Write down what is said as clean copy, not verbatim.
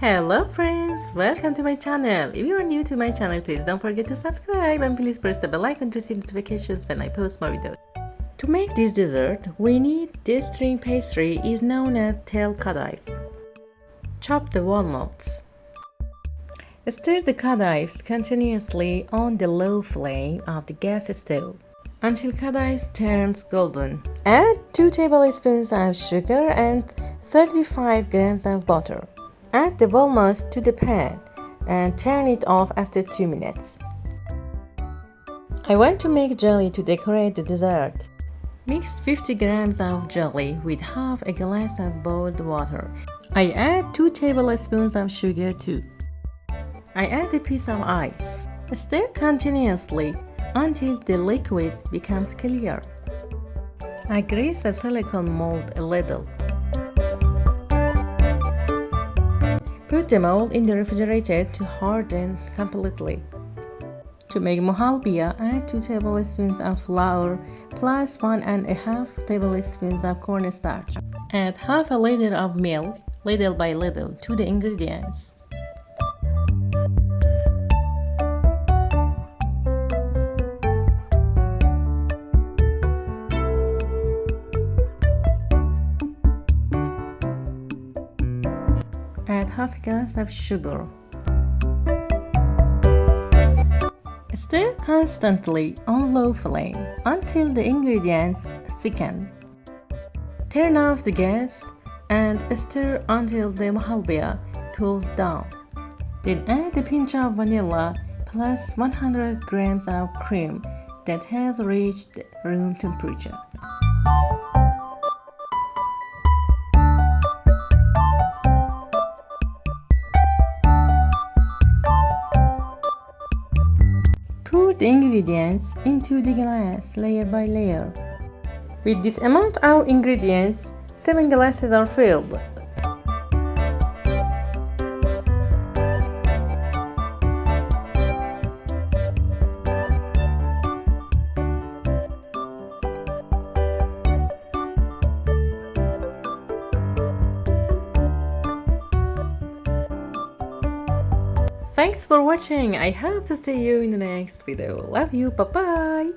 Hello friends, welcome to my channel. If you are new to my channel, please don't forget to subscribe and please press the bell icon to receive notifications when I post more videos. To make this dessert, we need this string pastry is known as kadaif. Chop the walnuts. Stir the kadaifs continuously on the low flame of the gas stove until kadaif turns golden. Add 2 tablespoons of sugar and 35 grams of butter. Add the walnuts to the pan and turn it off after 2 minutes. I want to make jelly to decorate the dessert. Mix 50 grams of jelly with half a glass of boiled water. I add 2 tablespoons of sugar too. I add a piece of ice. Stir continuously until the liquid becomes clear. I grease a silicone mold a little. Put the mold in the refrigerator to harden completely. To make muhallebia, add 2 tablespoons of flour plus 1.5 tablespoons of cornstarch. Add half a liter of milk, little by little, to the ingredients. Add half a glass of sugar. Stir constantly on low flame until the ingredients thicken. Turn off the gas and stir until the muhallebia cools down. Then add a pinch of vanilla plus 100 grams of cream that has reached room temperature. Pour the ingredients into the glass layer by layer. With this amount of ingredients, 7 glasses are filled. Thanks for watching. I hope to see you in the next video. Love you. Bye bye.